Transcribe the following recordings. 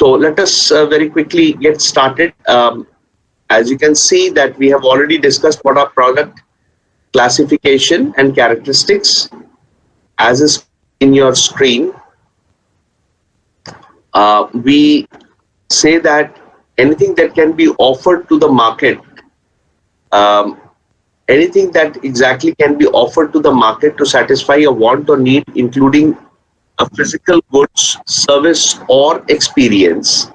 So let us very quickly get started. As you can see that we have already discussed what are product classification and characteristics. As is in your screen, we say that anything that can be offered to the market, anything that exactly can be offered to the market to satisfy a want or need, including a physical goods, service or experience,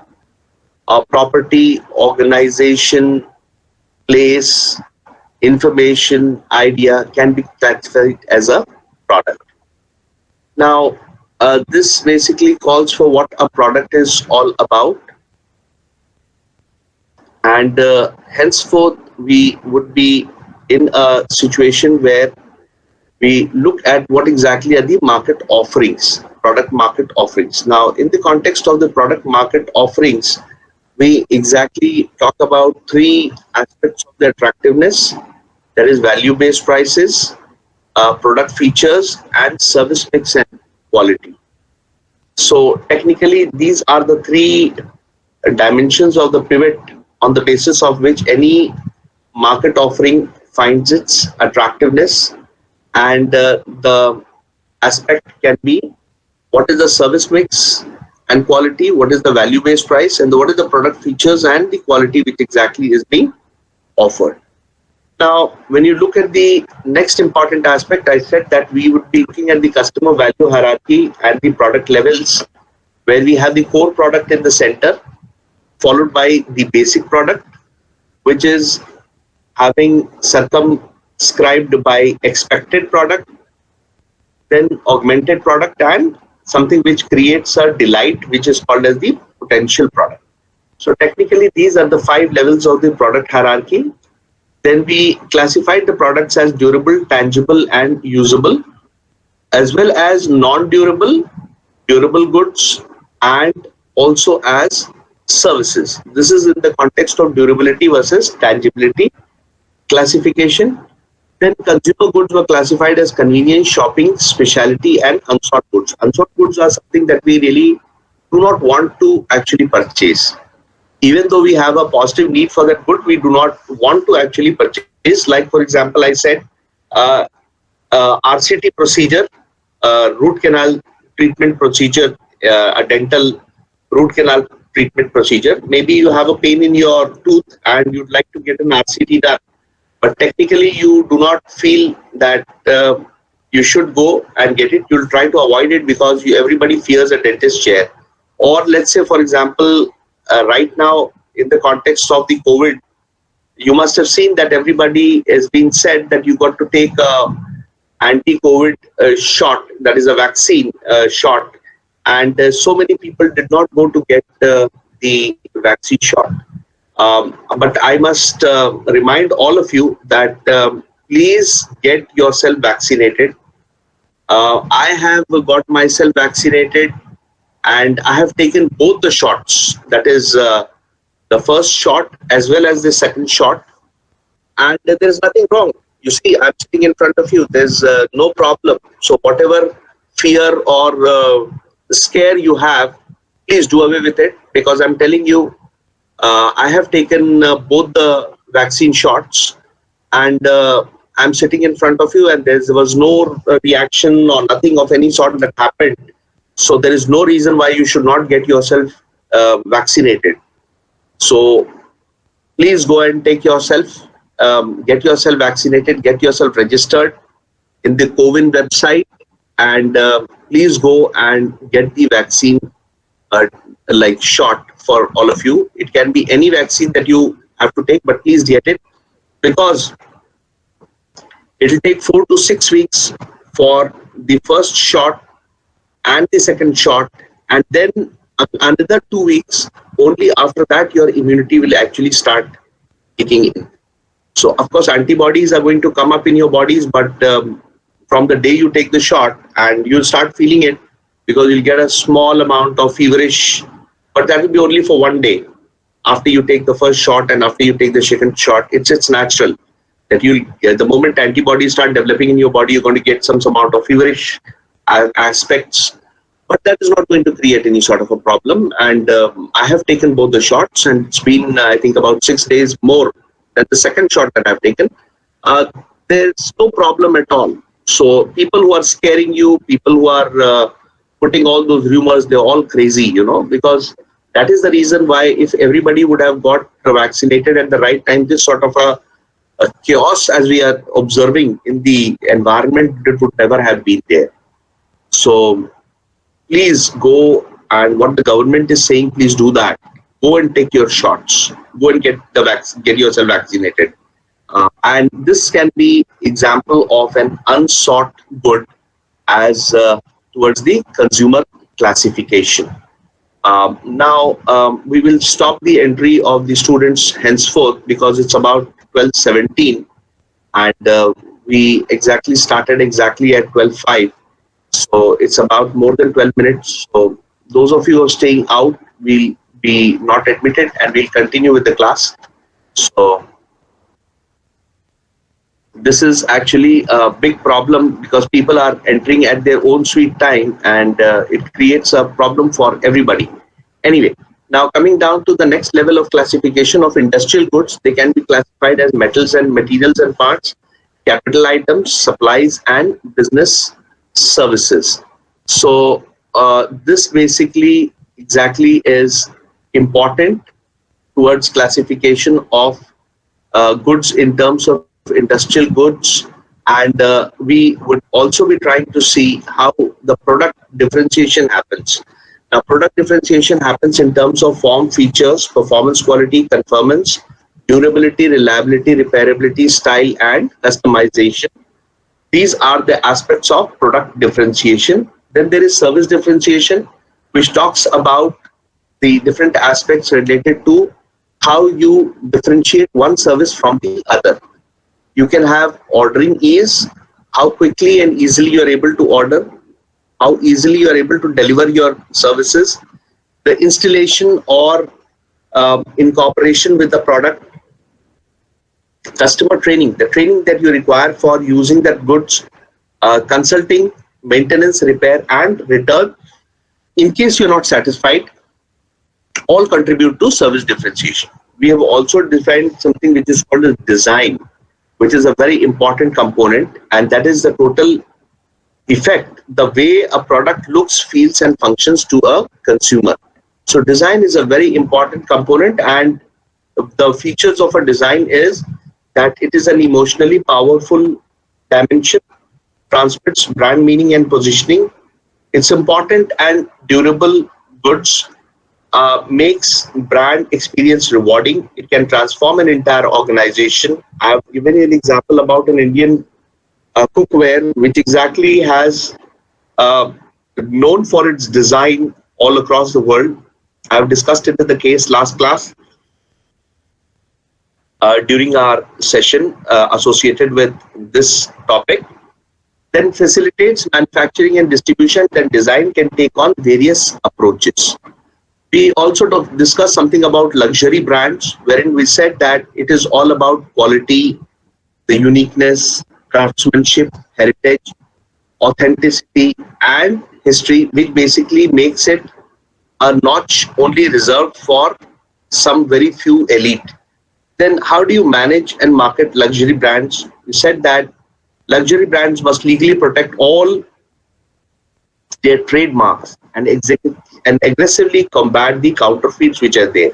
a property, organization, place, information, idea can be classified as a product. Now, this basically calls for what a product is all about, and henceforth we would be in a situation where we look at what exactly are the market offerings, product market offerings. Now, in the context of the product market offerings, we exactly talk about three aspects of the attractiveness. There is value-based prices, product features, and service mix and quality. So technically, these are the three dimensions of the pivot on the basis of which any market offering finds its attractiveness. And the aspect can be what is the service mix and quality, what is the value-based price, and what is the product features and the quality which exactly is being offered. Now, when you look at the next important aspect, I said that we would be looking at the customer value hierarchy and the product levels, where we have the core product in the center, followed by the basic product, which is having circumscribed by expected product, then augmented product, and something which creates a delight, which is called as the potential product. So technically, these are the 5 levels of the product hierarchy. Then we classified the products as durable, tangible, and usable, as well as non-durable, durable goods, and also as services. This is in the context of durability versus tangibility classification. Then consumer goods were classified as convenience, shopping, specialty, and unsought goods. Unsought goods are something that we really do not want to actually purchase. Even though we have a positive need for that good, we do not want to actually purchase. Like, for example, I said RCT procedure, root canal treatment procedure, a dental root canal treatment procedure. Maybe you have a pain in your tooth and you'd like to get an RCT done, but technically you do not feel that you should go and get it. You'll try to avoid it because everybody fears a dentist chair. Or let's say, for example, right now in the context of the COVID, you must have seen that everybody has been said that you got to take a anti-COVID shot, that is a vaccine shot, and so many people did not go to get the vaccine shot. But I must remind all of you that please get yourself vaccinated. I have got myself vaccinated and I have taken both the shots, that is the first shot as well as the second shot, and there is nothing wrong. You see, I'm sitting in front of you, there's no problem. So whatever fear or scare you have, please do away with it, because I'm telling you, I have taken both the vaccine shots, and I'm sitting in front of you, and there was no reaction or nothing of any sort that happened. So there is no reason why you should not get yourself vaccinated. So please go and take yourself, get yourself vaccinated, get yourself registered in the COVID website, and please go and get the vaccine like shot for all of you. It can be any vaccine that you have to take, but please get it, because it will take 4 to 6 weeks for the first shot and the second shot, and then another 2 weeks. Only after that your immunity will actually start kicking in. So of course antibodies are going to come up in your bodies, but from the day you take the shot, and you'll start feeling it, because you'll get a small amount of feverish, but that will be only for 1 day after you take the first shot and after you take the second shot. It's natural that the moment antibodies start developing in your body, you're going to get some amount of feverish aspects. but that is not going to create any sort of a problem. And I have taken both the shots, and it's been, I think, about 6 days more than the second shot that I've taken. There's no problem at all. So people who are scaring you, people who are putting all those rumors, they're all crazy, because that is the reason why if everybody would have got vaccinated at the right time, this sort of a chaos as we are observing in the environment, it would never have been there. So please go, and what the government is saying, please do that. Go and take your shots. Go and get yourself vaccinated. And this can be example of an unsought good as towards the consumer classification. Now we will stop the entry of the students henceforth because it's about 12:17, and we started exactly at 12:05. So it's about more than 12 minutes. So those of you who are staying out will be not admitted, and we'll continue with the class. So this is actually a big problem because people are entering at their own sweet time, and it creates a problem for everybody. Anyway, now coming down to the next level of classification of industrial goods, they can be classified as metals and materials and parts, capital items, supplies, and business services. So this basically exactly is important towards classification of goods in terms of industrial goods, and we would also be trying to see how the product differentiation happens. Now, product differentiation happens in terms of form, features, performance, quality, conformance, durability, reliability, repairability, style, and customization. These are the aspects of product differentiation. Then there is service differentiation, which talks about the different aspects related to how you differentiate one service from the other. You can have ordering ease, how quickly and easily you are able to order, how easily you are able to deliver your services, the installation or incorporation with the product, customer training, the training that you require for using that goods, consulting, maintenance, repair, and return in case you're not satisfied, all contribute to service differentiation. We have also defined something which is called as design, which is a very important component, and that is the total effect, the way a product looks, feels, and functions to a consumer. So design is a very important component, and the features of a design is that it is an emotionally powerful dimension, transmits brand meaning and positioning. It's important and durable goods, makes brand experience rewarding. It can transform an entire organization. I have given you an example about an Indian cookware, which exactly has known for its design all across the world. I have discussed it in the case last class during our session associated with this topic. Then facilitates manufacturing and distribution. Then design can take on various approaches. We also discussed something about luxury brands, wherein we said that it is all about quality, the uniqueness, craftsmanship, heritage, authenticity, and history, which basically makes it a notch only reserved for some very few elite. Then how do you manage and market luxury brands? We said that luxury brands must legally protect all their trademarks and aggressively combat the counterfeits which are there.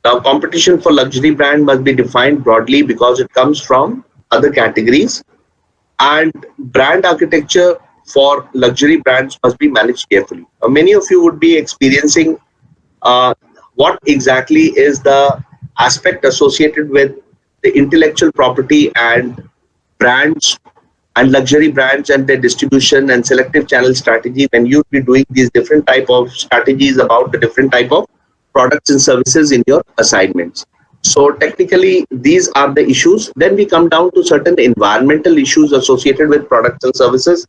Now, competition for luxury brand must be defined broadly because it comes from other categories, and brand architecture for luxury brands must be managed carefully. Many of you would be experiencing what exactly is the aspect associated with the intellectual property and brands and luxury brands and their distribution and selective channel strategy when you'd be doing these different type of strategies about the different type of products and services in your assignments. So technically, these are the issues. Then we come down to certain environmental issues associated with products and services.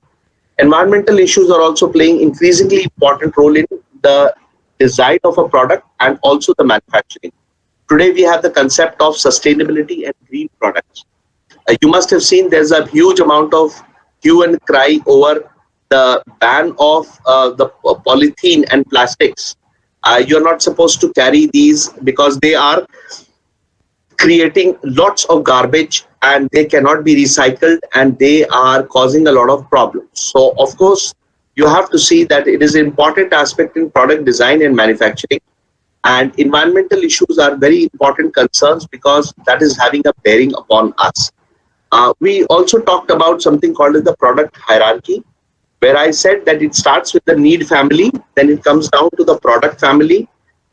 Environmental issues are also playing increasingly important role in the design of a product and also the manufacturing. Today, we have the concept of sustainability and green products. You must have seen there's a huge amount of hue and cry over the ban of the polythene and plastics. You're not supposed to carry these because they are creating lots of garbage and they cannot be recycled and they are causing a lot of problems. So of course, you have to see that it is an important aspect in product design and manufacturing, and environmental issues are very important concerns because that is having a bearing upon us. We also talked about something called as the product hierarchy, where I said that it starts with the need family, then it comes down to the product family.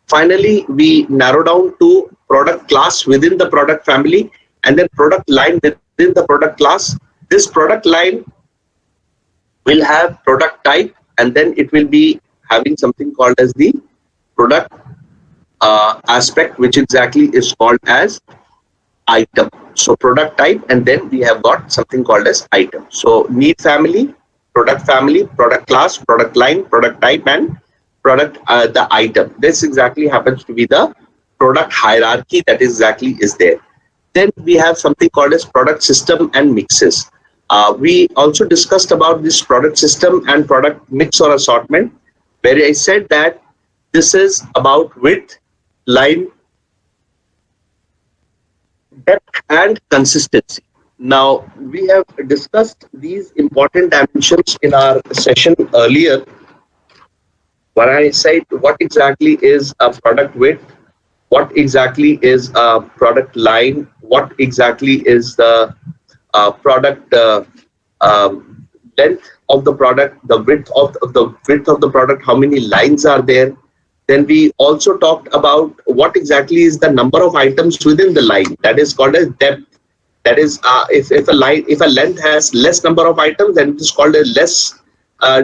Finally, we narrow down to product class within the product family, and then product line within the product class. This product line will have product type, and then it will be having something called as the product aspect, which exactly is called as item. So product type, and then we have got something called as item. So need family, product class, product line, product type, and product the item. This exactly happens to be the product hierarchy that exactly is there. Then we have something called as product system and mixes. We also discussed about this product system and product mix or assortment, where I said that this is about width, line, depth, and consistency. Now, we have discussed these important dimensions in our session earlier, where I said what exactly is a product width, what exactly is a product line, what exactly is the product length of the product, the width of the product, how many lines are there. Then we also talked about what exactly is the number of items within the line. That is called as depth. That is, if a length has less number of items, then it is called a less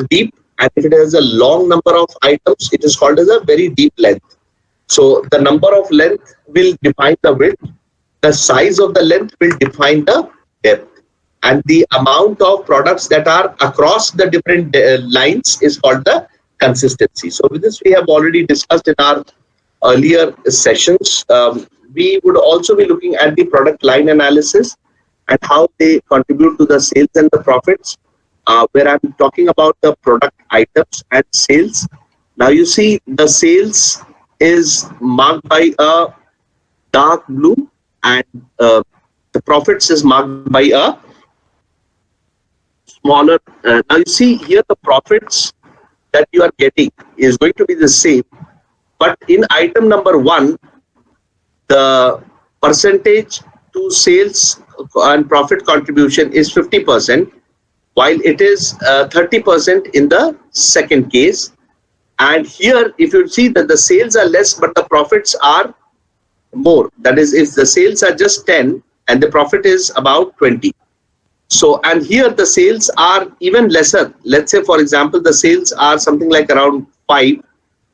deep. And if it has a long number of items, it is called as a very deep length. So the number of length will define the width. The size of the length will define the depth. And the amount of products that are across the different lines is called the consistency. So with this, we have already discussed in our earlier sessions. We would also be looking at the product line analysis and how they contribute to the sales and the profits, where I'm talking about the product items and sales. Now you see the sales is marked by a dark blue, and the profits is marked by a smaller. Now you see here the profits that you are getting is going to be the same, but in item number 1, the percentage to sales and profit contribution is 50%, while it is 30% in the second case. And here, if you see that the sales are less, but the profits are more. That is, if the sales are just 10 and the profit is about 20. So, and here the sales are even lesser. Let's say, for example, the sales are something like around 5,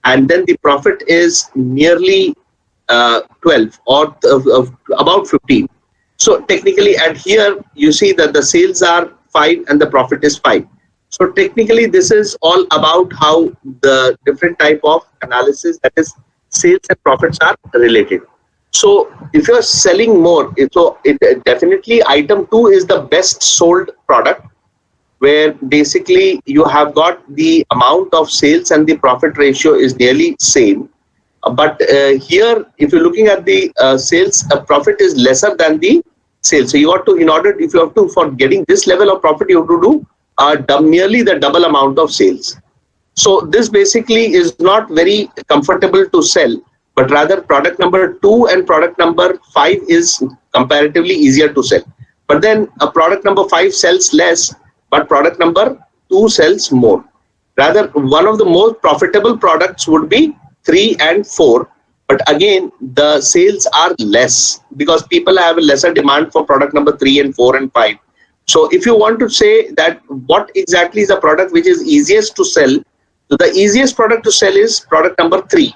and then the profit is nearly 12 or about 15. So technically, and here you see that the sales are 5 and the profit is 5. So technically, this is all about how the different type of analysis, that is sales and profits, are related. So if you're selling more, so definitely item 2 is the best sold product, where basically you have got the amount of sales and the profit ratio is nearly same. But here, if you're looking at the sales, profit is lesser than the sales. So you have to, if you have to, for getting this level of profit, you have to do nearly the double amount of sales. So this basically is not very comfortable to sell, but rather product number 2 and product number 5 is comparatively easier to sell. But then a product number 5 sells less, but product number 2 sells more. Rather, one of the most profitable products would be 3 and 4, but again the sales are less because people have a lesser demand for product number 3 and 4 and 5. So if you want to say that what exactly is the product which is easiest to sell, so the easiest product to sell is product number 3.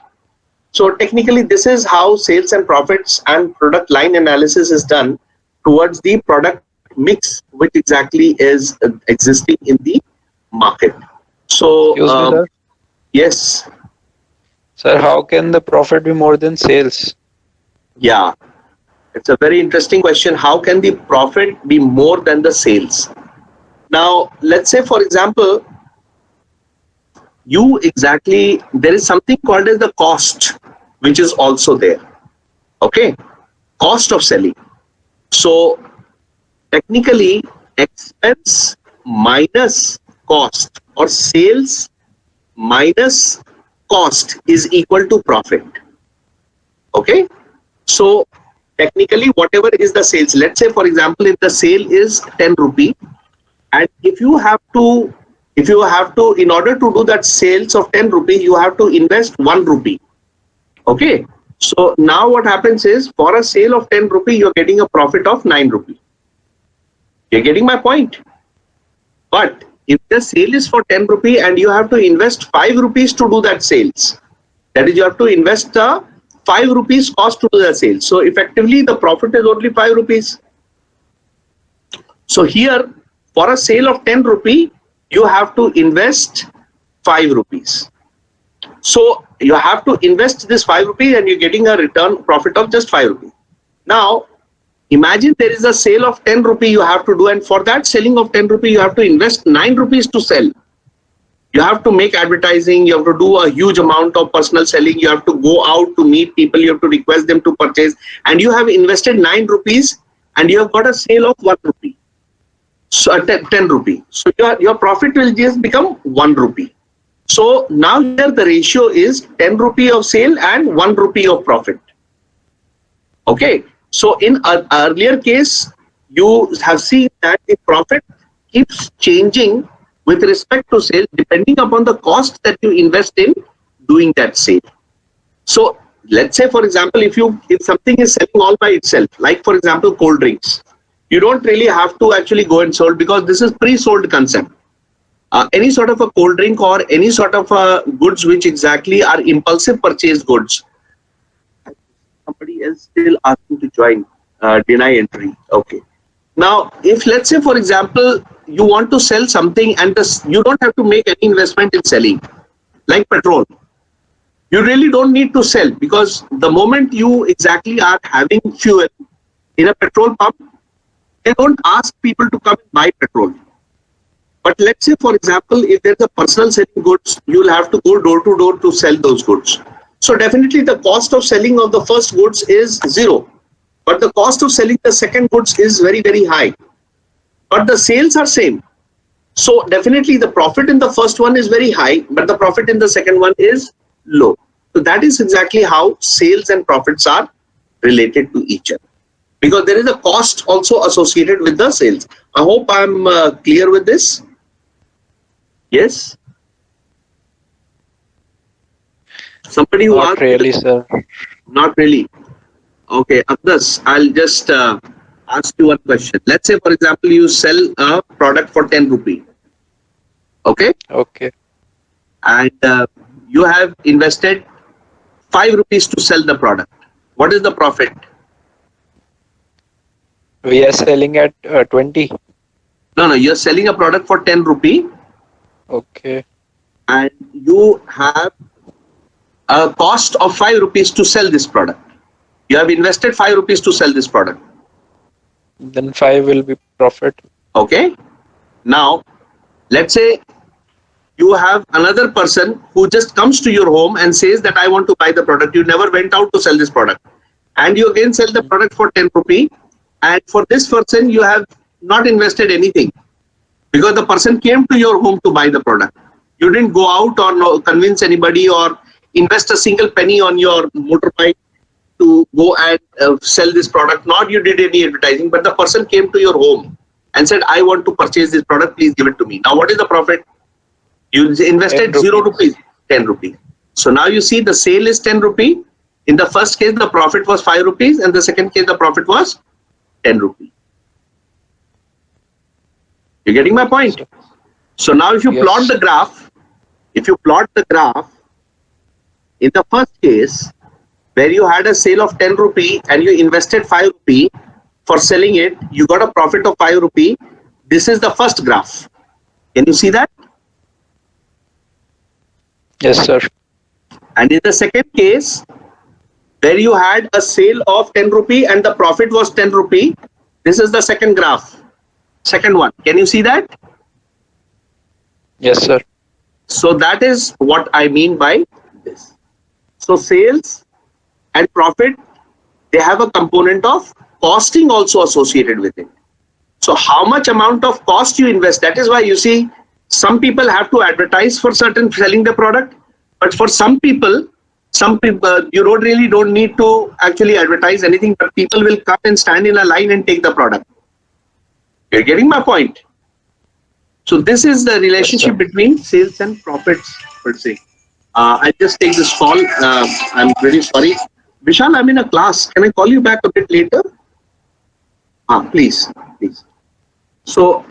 So technically, this is how sales and profits and product line analysis is done towards the product mix, which exactly is existing in the market. So yes. Sir, how can the profit be more than sales? Yeah, it's a very interesting question. How can the profit be more than the sales? Now, let's say, for example, if you are selling 10 items, then you have got 10 items. So 10 items will be more than the sales. Now, let's say, for example, there is something called as the cost, which is also there. Okay, cost of selling. So technically, expense minus cost or sales minus cost is equal to profit. Okay, so technically whatever is the sales, let's say for example, if the sale is 10 rupee, and if you have to, in order to do that sales of 10 rupee, you have to invest 1 rupee. Okay, so now what happens is, for a sale of 10 rupee, you're getting a profit of 9 rupee. You're getting my point? But if the sale is for 10 rupee and you have to invest 5 rupees to do that sales, that is, you have to invest the 5 rupees cost to do the sales. So effectively the profit is only 5 rupees. So here, for a sale of 10 rupee, you have to invest 5 rupees. So you have to invest this 5 rupees and you're getting a return profit of just 5 rupees. Now, imagine there is a sale of 10 rupee you have to do, and for that selling of 10 rupee, you have to invest 9 rupees to sell. You have to make advertising, you have to do a huge amount of personal selling, you have to go out to meet people, you have to request them to purchase, and you have invested 9 rupees and you have got a sale of 1 rupee. So 10 rupee. So your profit will just become 1 rupee. So now here the ratio is 10 rupee of sale and 1 rupee of profit. Okay. So in an earlier case, you have seen that the profit keeps changing with respect to sale depending upon the cost that you invest in doing that sale. So let's say, for example, if something is selling all by itself, like for example, cold drinks, you don't really have to actually go and sold, because this is pre-sold concept. Any sort of a cold drink or any sort of goods which exactly are impulsive purchase goods. Somebody else still asking to join, deny entry. Okay. Now, if let's say, for example, you want to sell something and you don't have to make any investment in selling, like petrol. You really don't need to sell, because the moment you exactly are having fuel in a petrol pump, they don't ask people to come and buy petrol. But let's say, for example, if there's a personal selling goods, you'll have to go door to door to sell those goods. So definitely the cost of selling of the first goods is 0. But the cost of selling the second goods is very, very high. But the sales are same. So definitely the profit in the first one is very high, but the profit in the second one is low. So that is exactly how sales and profits are related to each other, because there is a cost also associated with the sales. I hope I'm clear with this. Yes? Somebody who Not really, sir. Not really. Okay, Abdas, I'll just ask you one question. Let's say, for example, you sell a product for 10 rupee. Okay? Okay. And you have invested 5 rupees to sell the product. What is the profit? We are selling at 20. No, you're selling a product for 10 rupee. Okay. And you have a cost of 5 rupees to sell this product. You have invested 5 rupees to sell this product. Then 5 will be profit. Okay. Now, let's say you have another person who just comes to your home and says that I want to buy the product. You never went out to sell this product. And you again sell the product for 10 rupee. And for this person, you have not invested anything, because the person came to your home to buy the product. You didn't go out or convince anybody or invest a single penny on your motorbike to go and sell this product. Not you did any advertising, but the person came to your home and said, I want to purchase this product, please give it to me. Now, what is the profit? You invested 0 rupees, 10 rupees. So now you see the sale is 10 rupee. In the first case, the profit was 5 rupees, and the second case, the profit was 10 rupees. You're getting my point? So now if you plot the graph, in the first case, where you had a sale of 10 rupee and you invested 5 rupee for selling it, you got a profit of 5 rupee. This is the first graph. Can you see that? Yes, sir. And in the second case, where you had a sale of 10 rupee and the profit was 10 rupee, this is the second graph. Second one. Can you see that? Yes, sir. So that is what I mean by this. So sales and profit, they have a component of costing also associated with it. So how much amount of cost you invest, that is why you see some people have to advertise for certain selling the product, but for some people you don't need to actually advertise anything, but people will come and stand in a line and take the product. You're getting my point? So this is the Yes, relationship sir. between sales and profits per se. I just take this call. I'm very sorry. Vishal, I'm in a class. Can I call you back a bit later? Please, please. So,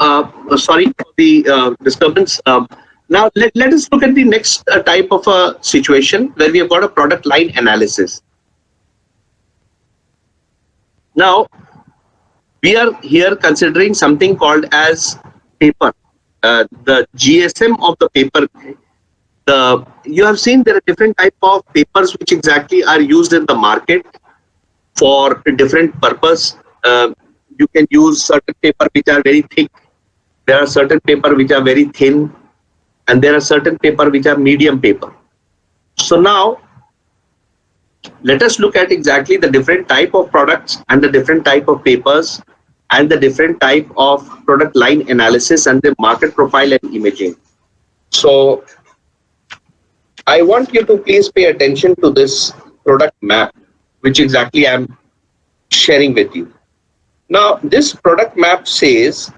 sorry for the disturbance. Now, let us look at the next type of a situation where we have got a product line analysis. Now, we are here considering something called as paper, the GSM of the paper. You have seen there are different type of papers which exactly are used in the market for a different purpose. You can use certain paper which are very thick. There are certain paper which are very thin, and there are certain paper which are medium paper. So now let us look at exactly the different type of products and the different type of papers and the different type of product line analysis and the market profile and imaging. So I want you to please pay attention to this product map, which exactly I'm sharing with you. Now, this product map says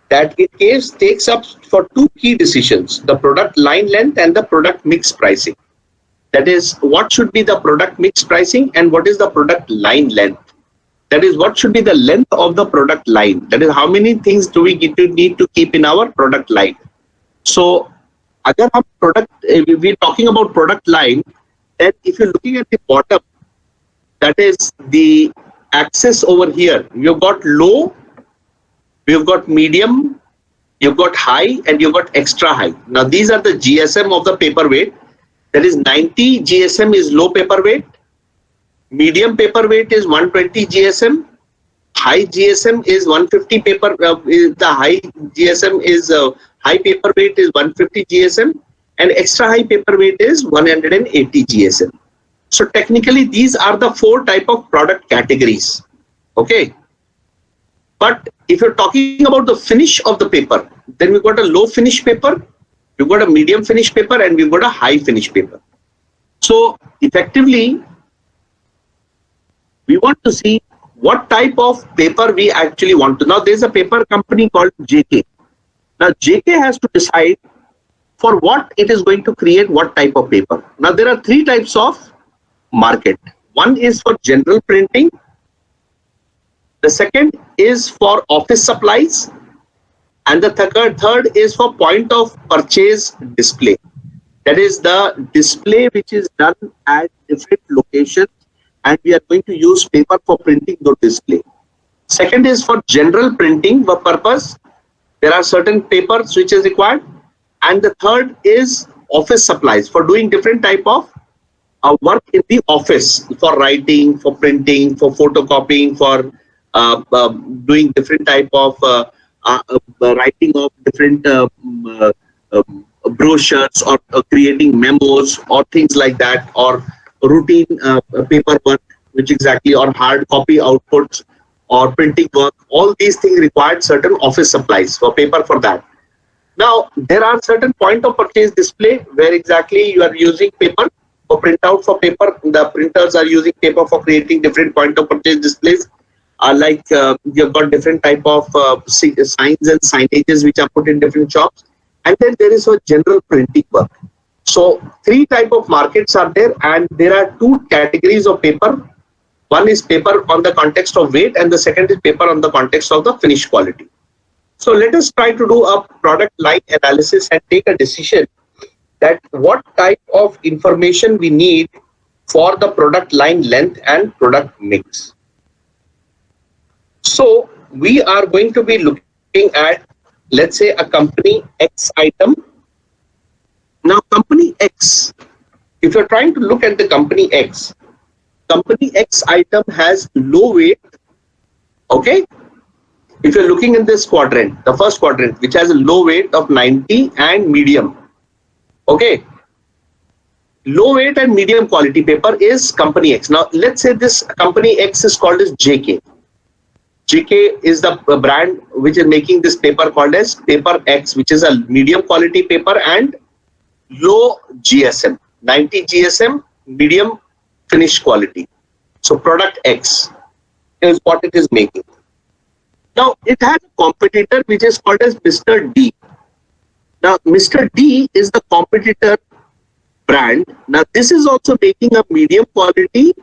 that it takes up for two key decisions, the product line length and the product mix pricing. That is, what should be the product mix pricing and what is the product line length. That is, what should be the length of the product line. That is, how many things do we need to keep in our product line. So, अगर हम we're talking about product line, then if you're looking at the bottom, that is the axis over here, you've got low, you've got medium, you've got high, and you've got extra high. Now these are the GSM of the paper weight. That is 90 GSM is low paper weight, medium paper weight is 120 GSM, high GSM is 150 paper, the high GSM is high paper weight is 150 GSM, and extra high paper weight is 180 GSM. So technically these are the four type of product categories. Okay. But if you're talking about the finish of the paper, then we've got a low finish paper, we've got a medium finish paper, and we've got a high finish paper. So effectively, we want to see what type of paper we actually want to. Now there's a paper company called JK. Now JK has to decide for what it is going to create what type of paper. Now there are three types of market. One is for general printing. The second is for office supplies. And the third is for point of purchase display. That is the display which is done at different locations, and we are going to use paper for printing the display. Second is for general printing purpose. There are certain papers which is required. And the third is office supplies for doing different type of work in the office, for writing, for printing, for photocopying, for doing different type of writing of different brochures, or creating memos or things like that, or routine paperwork, which exactly, or hard copy outputs or printing work. All these things required certain office supplies for paper for that. Now there are certain point of purchase display where exactly you are using paper for printout for paper. The printers are using paper for creating different point of purchase displays. Like you've got different type of signs and signages which are put in different shops. And then there is a general printing work. So three type of markets are there, and there are two categories of paper. One is paper on the context of weight, and the second is paper on the context of the finish quality. So let us try to do a product line analysis and take a decision that what type of information we need for the product line length and product mix. So we are going to be looking at, let's say, a company X item. Now company X, if you're trying to look at the company X item has low weight. Okay. If you're looking in this quadrant, the first quadrant, which has a low weight of 90 and medium. Okay. Low weight and medium quality paper is company X. Now, let's say this company X is called as JK. JK is the brand which is making this paper called as paper X, which is a medium quality paper and low GSM, 90 GSM, medium finish quality. So product X is what it is making. Now it has a competitor which is called as Mr. D. Now Mr. D is the competitor brand. Now this is also making a medium quality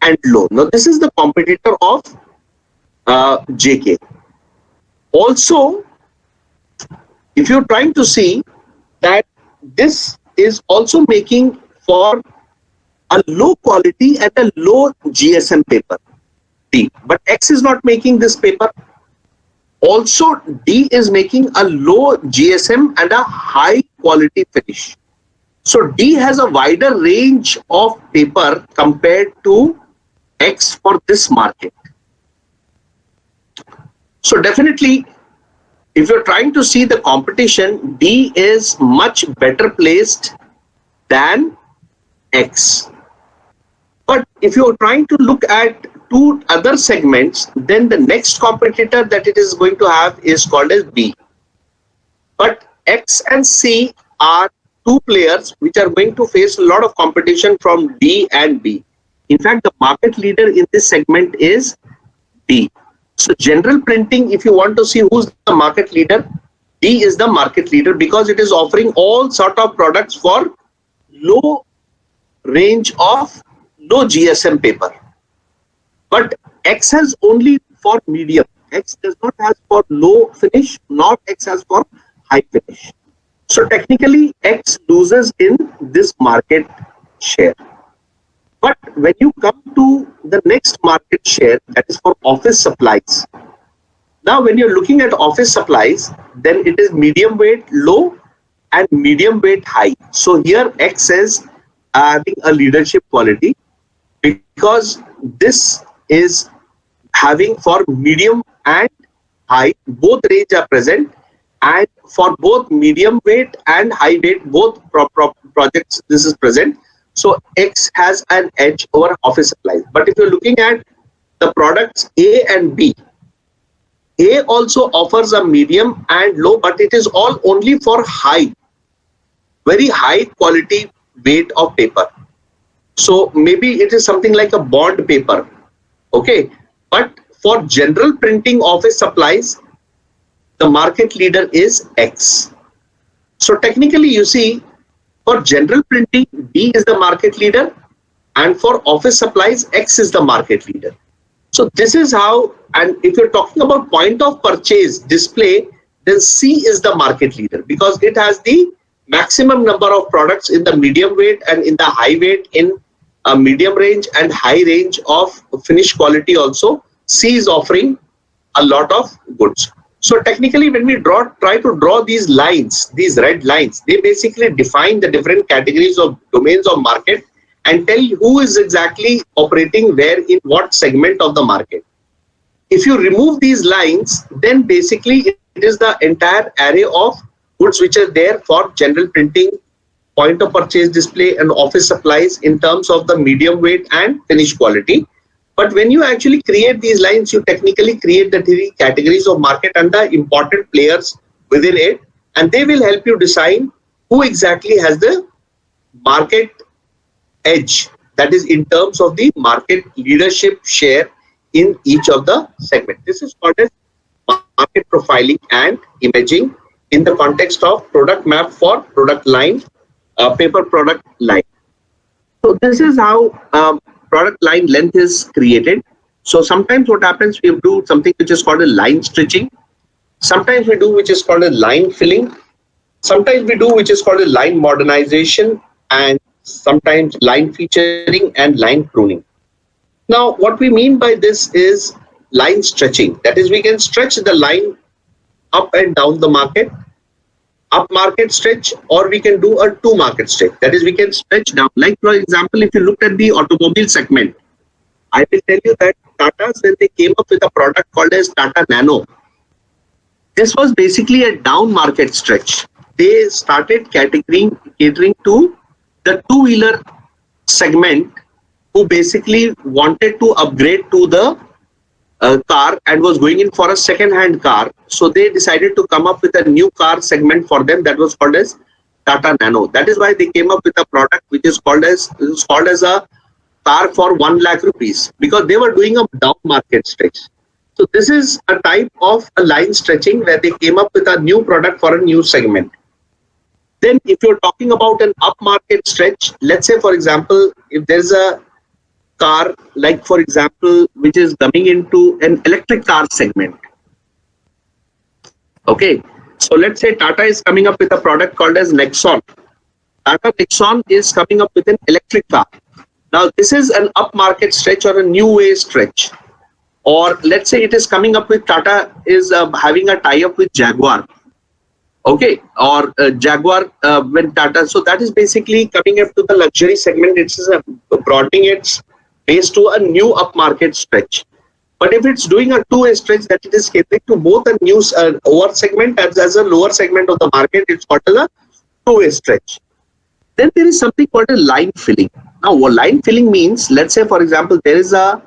and low. Now this is the competitor of JK. Also, if you're trying to see that this is also making for a low quality and a low GSM paper, D. But X is not making this paper. Also, D is making a low GSM and a high quality finish. So D has a wider range of paper compared to X for this market. So definitely, if you're trying to see the competition, D is much better placed than X. But if you're trying to look at two other segments, then the next competitor that it is going to have is called as B. But X and C are two players which are going to face a lot of competition from D and B. In fact, the market leader in this segment is D. So general printing, if you want to see who's the market leader, D is the market leader because it is offering all sort of products for low range of low GSM paper. But X has only for medium. X does not have for low finish, nor X has for high finish. So technically, X loses in this market share. But when you come to the next market share, that is for office supplies. Now, when you're looking at office supplies, then it is medium weight low and medium weight high. So here X is having a leadership quality because this is having for medium and high, both range are present, and for both medium weight and high weight, both projects this is present. So X has an edge over office supplies. But if you're looking at the products A and B, A also offers a medium and low, but it is all only for high, very high quality weight of paper. So maybe it is something like a bond paper. Okay. But for general printing office supplies, the market leader is X. So technically, you see, for general printing, D is the market leader, and for office supplies, X is the market leader. So this is how, and if you're talking about point of purchase display, then C is the market leader because it has the maximum number of products in the medium weight and in the high weight in a medium range and high range of finish quality also. C is offering a lot of goods. So technically, when we try to draw these lines, these red lines, they basically define the different categories of domains of market and tell you who is exactly operating where in what segment of the market. If you remove these lines, then basically it is the entire array of goods which are there for general printing, point of purchase display and office supplies in terms of the medium weight and finish quality. But when you actually create these lines, you technically create the three categories of market and the important players within it, and they will help you decide who exactly has the market edge, that is in terms of the market leadership share in each of the segment. This is called as market profiling and imaging in the context of product map for product line, paper product line. So this is how product line length is created. So sometimes what happens, we do something which is called a line stitching. Sometimes we do which is called a line filling. Sometimes we do which is called a line modernization, and sometimes line featuring and line pruning. Now what we mean by this is line stretching. That is, we can stretch the line up and down the market, up market stretch, or we can do a two market stretch. That is, we can stretch down. Like for example, if you look at the automobile segment, I will tell you that Tata's, when they came up with a product called as Tata Nano, this was basically a down market stretch. they started catering to the two-wheeler segment who basically wanted to upgrade to the car and was going in for a second-hand car. So they decided to come up with a new car segment for them that was called as Tata Nano. That is why they came up with a product which is called as a car for 1 lakh rupees, because they were doing a down market stretch. So this is a type of a line stretching where they came up with a new product for a new segment. Then if you're talking about an up market stretch, let's say for example, if there's a car like for example which is coming into an electric car segment. Okay, so let's say Tata is coming up with a product called as Nexon. Tata Nexon is coming up with an electric car. Now this is an up market stretch or a new way stretch. Or let's say it is coming up with Tata is having a tie-up with Jaguar. Okay, or Jaguar when Tata, so that is basically coming up to the luxury segment. It's broadening its base to a new upmarket stretch. But if it's doing a two-way stretch, that it is catering to both a new over segment as a lower segment of the market, it's called as a two-way stretch. Then there is something called a line filling. Now, what line filling means, let's say for example, there is a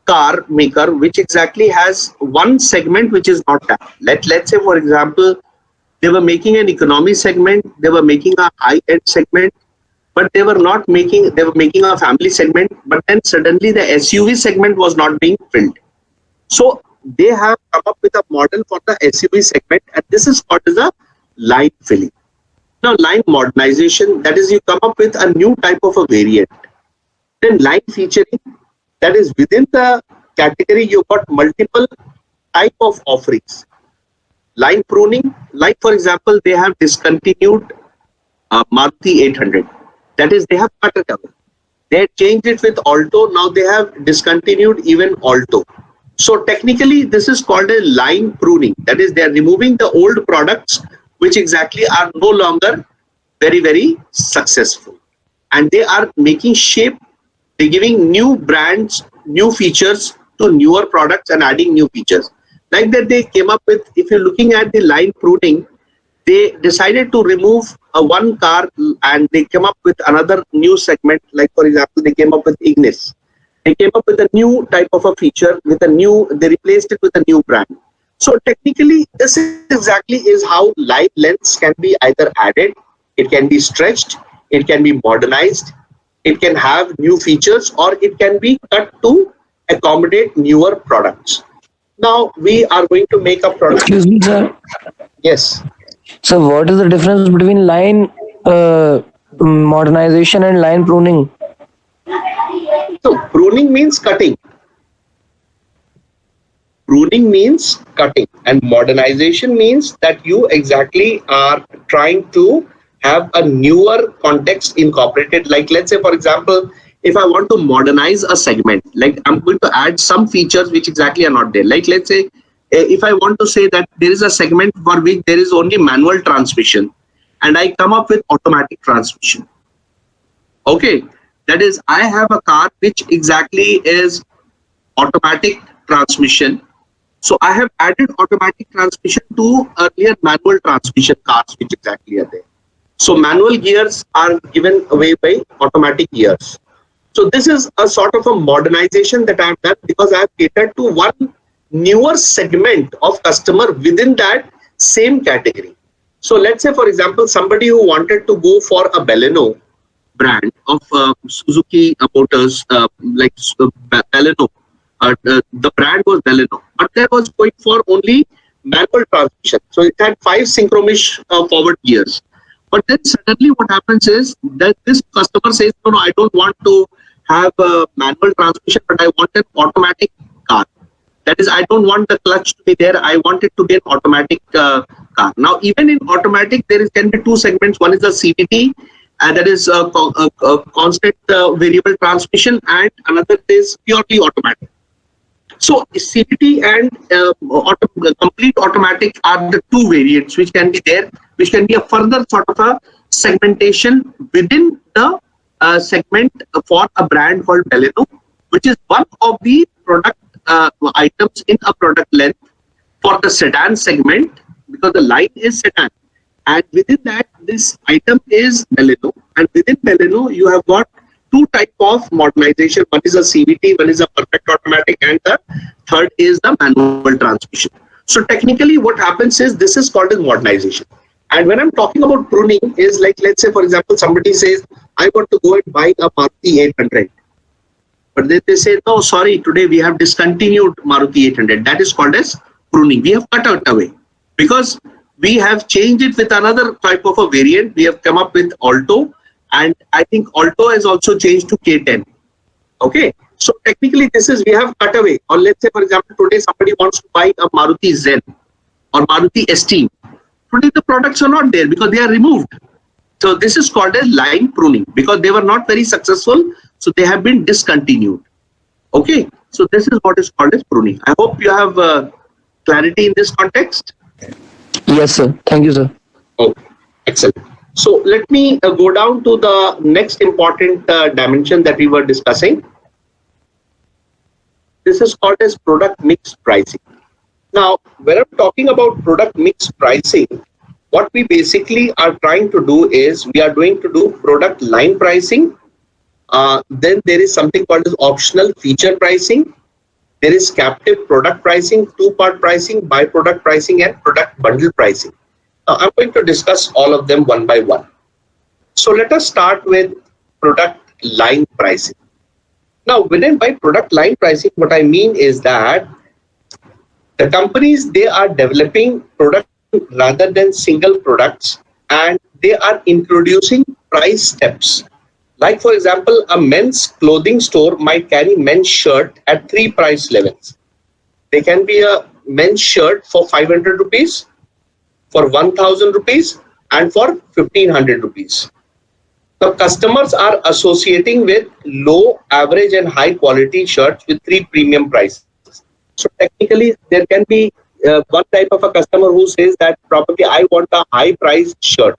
car maker which exactly has one segment which is not that. Let's say for example, they were making an economy segment, they were making a high-end segment, but they were making a family segment, but then suddenly the SUV segment was not being filled. So they have come up with a model for the SUV segment, and this is called as a line filling. Now line modernization, that is you come up with a new type of a variant. Then line featuring, that is within the category you got multiple type of offerings. Line pruning, like for example, they have discontinued Maruti 800. That is, they have cut it out. They had changed it with Alto. Now they have discontinued even Alto. So technically, this is called a line pruning. That is, they are removing the old products which exactly are no longer very, very successful. And they are making shape, they're giving new brands, new features to newer products and adding new features. Like that they came up with, if you're looking at the line pruning, they decided to remove one car and they came up with another new segment. Like for example, they came up with Ignis. They came up with a new type of a feature with a new, they replaced it with a new brand. So technically, this is exactly is how line lengths can be either added, it can be stretched, it can be modernized, it can have new features, or it can be cut to accommodate newer products. Now we are going to make a product. Excuse me, sir. Yes. So, what is the difference between line modernization and line pruning? So pruning means cutting. Pruning means cutting, and modernization means that you exactly are trying to have a newer context incorporated. Like let's say for example, if I want to modernize a segment, like I'm going to add some features which exactly are not there. Like let's say if I want to say that there is a segment for which there is only manual transmission and I come up with automatic transmission. Okay, that is, I have a car which exactly is automatic transmission. So I have added automatic transmission to earlier manual transmission cars which exactly are there. So manual gears are given away by automatic gears. So this is a sort of a modernization that I have done because I have catered to one newer segment of customer within that same category. So let's say for example, somebody who wanted to go for a Baleno brand of Suzuki Motors, like Baleno. The brand was Baleno, but that was going for only manual transmission. So it had 5 synchronous forward gears. But then suddenly what happens is that this customer says, no, I don't want to have a manual transmission, but I want an automatic car. That is, I don't want the clutch to be there. I want it to be an automatic car. Now, even in automatic, can be 2 segments. One is the CVT, and that is a constant variable transmission, and another is purely automatic. So CVT and complete automatic are the 2 variants which can be there, which can be a further sort of a segmentation within the segment for a brand called Baleno, which is one of the product items in a product length for the sedan segment, because the line is sedan. And within that, this item is Baleno. And within Baleno, you have got two type of modernization. One is a CVT, one is a perfect automatic, and the third is the manual transmission. So technically what happens is this is called as modernization. And when I'm talking about pruning is like, let's say for example, somebody says, I want to go and buy a Maruti 800. But then they say, no, sorry, today we have discontinued Maruti 800. That is called as pruning. We have cut it away because we have changed it with another type of a variant. We have come up with Alto, and I think Alto has also changed to K10. Okay. So technically this is, we have cut away. Or let's say for example, today somebody wants to buy a Maruti Zen or Maruti Esteem. Today the products are not there because they are removed. So this is called as line pruning because they were not very successful. So they have been discontinued. Okay. So this is what is called as pruning. I hope you have clarity in this context. Yes, sir. Thank you, sir. Okay. Excellent. So let me go down to the next important dimension that we were discussing. This is called as product mix pricing. Now, when I'm talking about product mix pricing, what we basically are trying to do is we are going to do product line pricing. Then there is something called as optional feature pricing. There is captive product pricing, two-part pricing, byproduct pricing, and product bundle pricing. Now, I'm going to discuss all of them one by one. So let us start with product line pricing. Now, within by product line pricing, what I mean is that the companies, they are developing products rather than single products, and they are introducing price steps. Like for example, a men's clothing store might carry men's shirt at 3 price levels. There can be a men's shirt for 500 rupees, for 1000 rupees, and for 1500 rupees. The customers are associating with low, average, and high quality shirts with 3 premium prices. So technically, there can be one type of a customer who says that probably I want a high price shirt.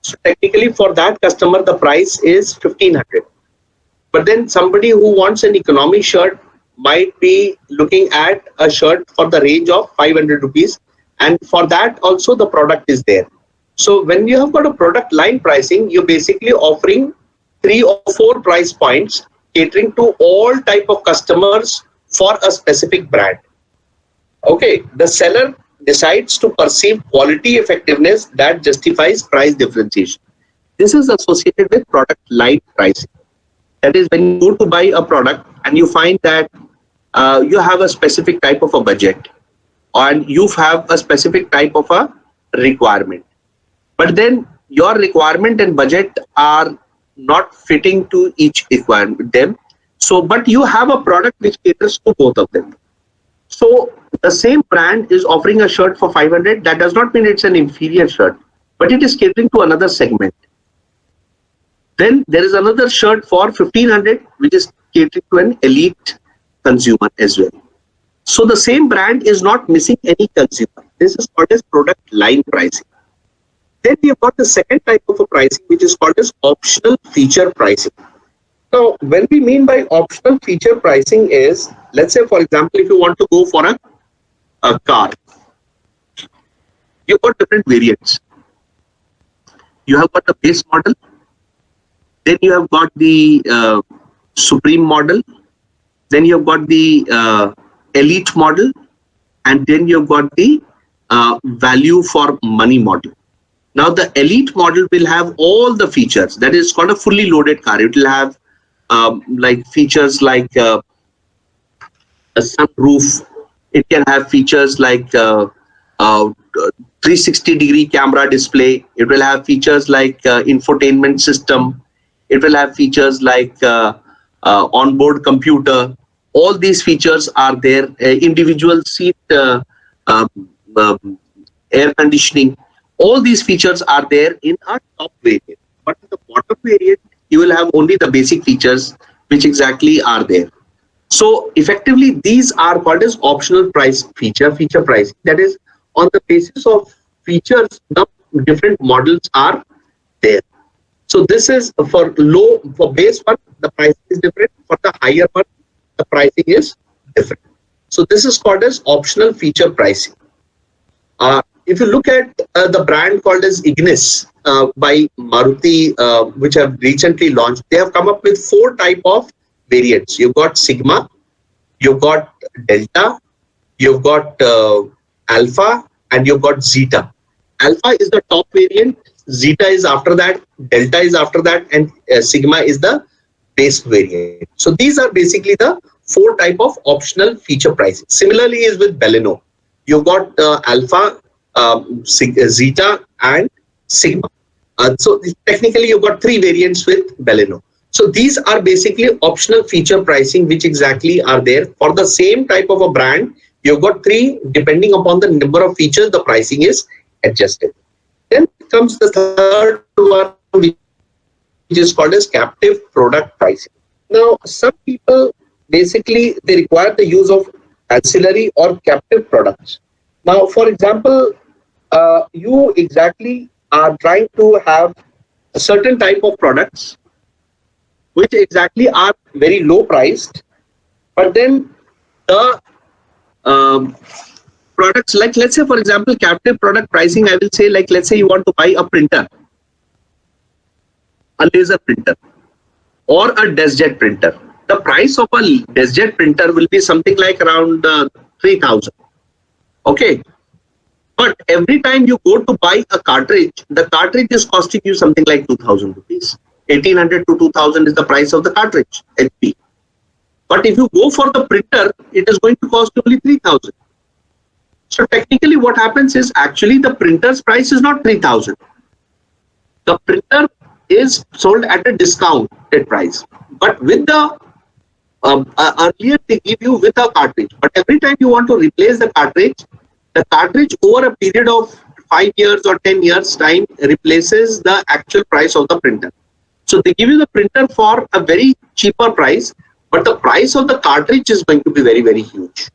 So technically for that customer, the price is 1500. But then somebody who wants an economy shirt might be looking at a shirt for the range of 500 rupees. And for that also the product is there. So when you have got a product line pricing, you're basically offering 3 or 4 price points catering to all type of customers for a specific brand. Okay, the seller decides to perceive quality effectiveness that justifies price differentiation. This is associated with product line pricing. That is, when you go to buy a product and you find that you have a specific type of a budget and you have a specific type of a requirement, but then your requirement and budget are not fitting to each requirement them. So, but you have a product which caters to both of them. So the same brand is offering a shirt for 500. That does not mean it's an inferior shirt, but it is catering to another segment. Then there is another shirt for 1500, which is catering to an elite consumer as well. So the same brand is not missing any consumer. This is called as product line pricing. Then we have got the second type of a pricing, which is called as optional feature pricing. Now, when we mean by optional feature pricing is, let's say, for example, if you want to go for a car, you've got different variants. You have got the base model, then you have got the supreme model, then you have got the elite model, and then you've got the value for money model. Now, the elite model will have all the features. That is called a fully loaded car. It will have like features like a sunroof. It can have features like 360-degree camera display. It will have features like infotainment system. It will have features like onboard computer. All these features are there. Individual seat air conditioning. All these features are there in our top variant. But in the bottom variant, you will have only the basic features which exactly are there. So effectively, these are called as optional feature pricing. That is, on the basis of features, the different models are there. So this is for base one, the pricing is different. For the higher one, the pricing is different. So this is called as optional feature pricing. if you look at the brand called as Ignis by Maruti, which have recently launched, they have come up with 4 type of variants. You've got Sigma, you've got Delta, you've got Alpha, and you've got Zeta. Alpha is the top variant, Zeta is after that, Delta is after that, and Sigma is the base variant. So these are basically the 4 type of optional feature pricing. Similarly is with Baleno. You've got Alpha, Zeta, and Sigma. So technically you've got 3 variants with Baleno. So these are basically optional feature pricing which exactly are there. For the same type of a brand, you've got 3, depending upon the number of features, the pricing is adjusted. Then comes the third one, which is called as captive product pricing. Now, some people basically they require the use of ancillary or captive products. Now, for example, you exactly are trying to have a certain type of products which exactly are very low priced, but then the products, like let's say for example captive product pricing, I will say, like let's say you want to buy a printer, a laser printer or a DeskJet printer. The price of a DeskJet printer will be something like around 3,000. Okay, but every time you go to buy a cartridge, the cartridge is costing you something like 2,000 rupees. 1,800 to 2,000 is the price of the cartridge, HP. But if you go for the printer, it is going to cost only 3,000. So technically what happens is actually the printer's price is not 3,000. The printer is sold at a discounted price. But with the earlier they give you with a cartridge. But every time you want to replace the cartridge over a period of 5 years or 10 years time replaces the actual price of the printer. So they give you the printer for a very cheaper price, but the price of the cartridge is going to be very, very huge.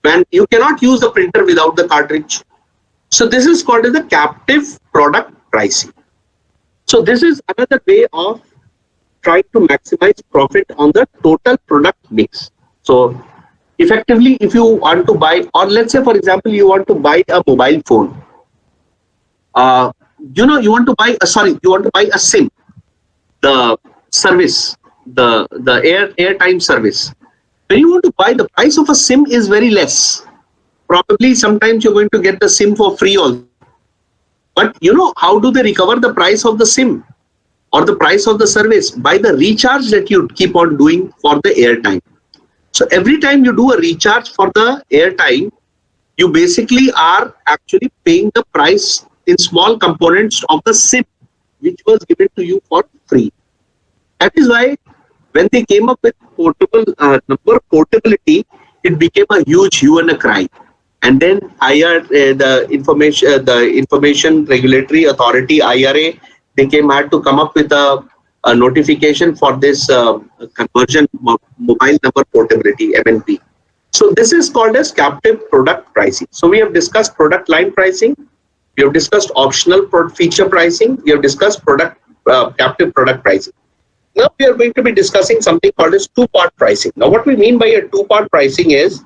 When you cannot use the printer without the cartridge. So this is called as the captive product pricing. So this is another way of trying to maximize profit on the total product mix. So effectively, if you want to buy, or let's say for example, you want to buy a mobile phone. You want to buy a SIM, the service, the airtime service. When you want to buy, the price of a SIM is very less. Probably sometimes you're going to get the SIM for free also. But how do they recover the price of the SIM or the price of the service? By the recharge that you keep on doing for the airtime. So every time you do a recharge for the airtime, you basically are actually paying the price in small components of the SIM, which was given to you for free. That is why when they came up with number portability, it became a huge hue and a cry. And then the Information Regulatory Authority, IRA, had to come up with a notification for this conversion mobile number portability, MNP. So this is called as captive product pricing. So we have discussed product line pricing, we have discussed optional feature pricing, we have discussed captive product pricing. Now we are going to be discussing something called as two-part pricing. Now what we mean by a two-part pricing is,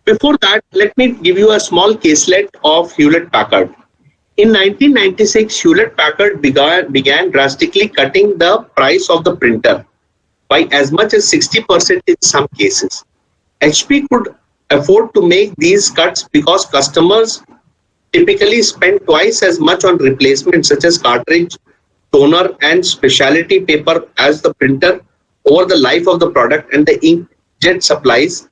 before that, let me give you a small caselet of Hewlett-Packard. In 1996, Hewlett-Packard began drastically cutting the price of the printer by as much as 60% in some cases. HP could afford to make these cuts because customers typically spend twice as much on replacements such as cartridge, toner, and specialty paper as the printer over the life of the product, and the inkjet supplies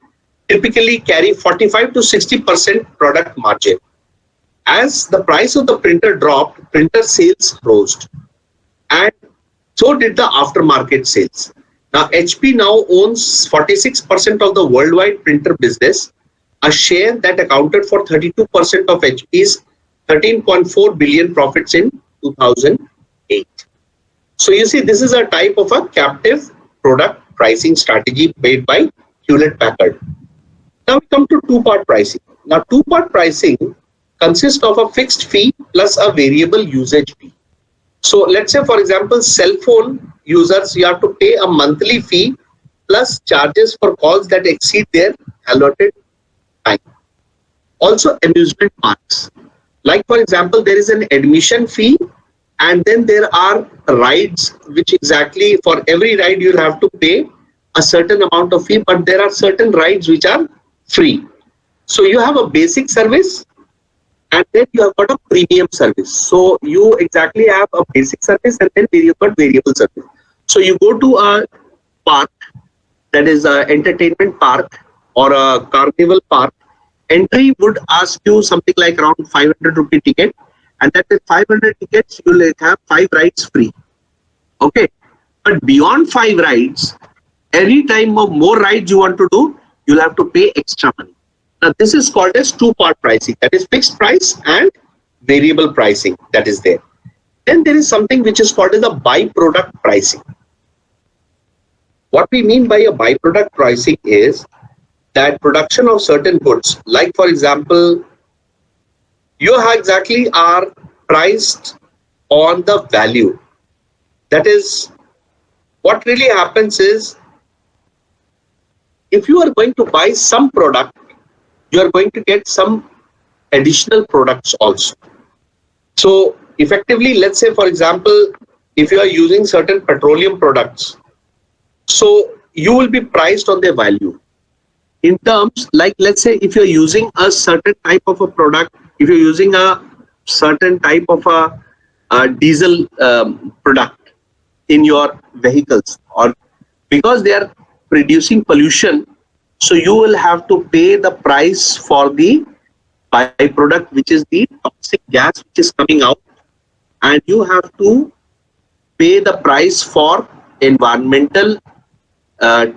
typically carry 45 to 60% product margin. As the price of the printer dropped, printer sales rose, and so did the aftermarket sales. Now, HP now owns 46% of the worldwide printer business, a share that accounted for 32% of HP's 13.4 billion profits in 2008. So you see, this is a type of a captive product pricing strategy made by Hewlett-Packard. Now we come to two-part pricing. Now, two-part pricing consists of a fixed fee plus a variable usage fee. So let's say, for example, cell phone users, you have to pay a monthly fee plus charges for calls that exceed their allotted time. Also amusement parks. Like for example, there is an admission fee, and then there are rides, which exactly for every ride you'll have to pay a certain amount of fee, but there are certain rides which are free. So you have a basic service, and then you have got a premium service. So you exactly have a basic service, and then you've got variable service. So you go to a park, that is an entertainment park or a carnival park. Entry would ask you something like around 500 rupee ticket, and that with 500 tickets you will have 5 rides free. Okay, but beyond 5 rides, any time of more rides you want to do, you'll have to pay extra money. Now this is called as two-part pricing, that is fixed price and variable pricing that is there. Then there is something which is called as a byproduct pricing. What we mean by a byproduct pricing is that production of certain goods, like for example, you exactly are priced on the value. That is, what really happens is, if you are going to buy some product, you are going to get some additional products also. So effectively, let's say for example, if you are using certain petroleum products, so you will be priced on their value. In terms like, let's say if you're using a certain type of a product, if you're using a certain type of a diesel product in your vehicles, or because they are producing pollution, so you will have to pay the price for the byproduct, which is the toxic gas which is coming out, and you have to pay the price for environmental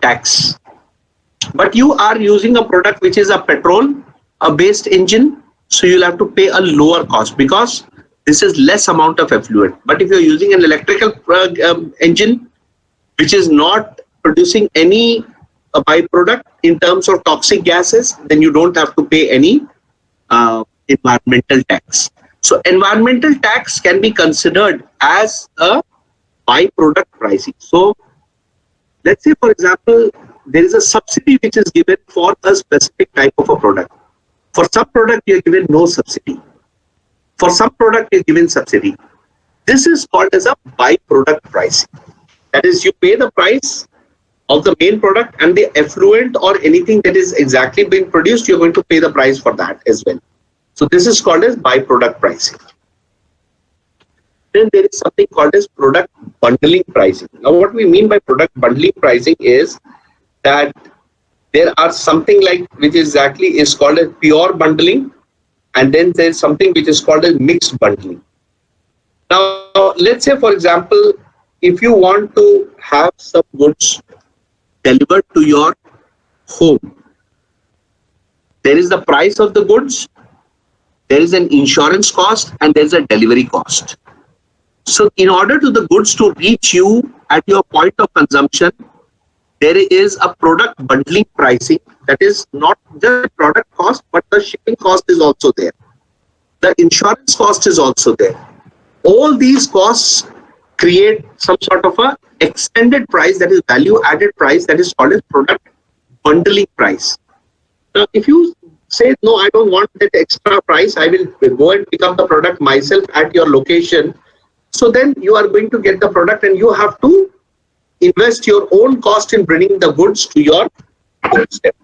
tax. But you are using a product which is a petrol based engine, so you'll have to pay a lower cost because this is less amount of effluent. But if you're using an electrical engine which is not producing any byproduct in terms of toxic gases, then you don't have to pay any environmental tax. So environmental tax can be considered as a byproduct pricing. So let's say for example, there is a subsidy which is given for a specific type of a product. For some product you are given no subsidy. For some product you are given subsidy. This is called as a byproduct pricing. That is, you pay the price of the main product, and the effluent or anything that is exactly being produced, you're going to pay the price for that as well. So this is called as byproduct pricing. Then there is something called as product bundling pricing. Now what we mean by product bundling pricing is that there are something like which exactly is called as pure bundling, and then there is something which is called as mixed bundling. Now let's say for example, if you want to have some goods delivered to your home, there is the price of the goods, there is an insurance cost, and there is a delivery cost. So in order to the goods to reach you at your point of consumption, there is a product bundling pricing, that is not just product cost, but the shipping cost is also there. The insurance cost is also there. All these costs create some sort of a extended price, that is value added price, that is called as product bundling price. Now if you say no, I don't want that extra price, I will go and pick up the product myself at your location, so then you are going to get the product and you have to invest your own cost in bringing the goods to your doorstep.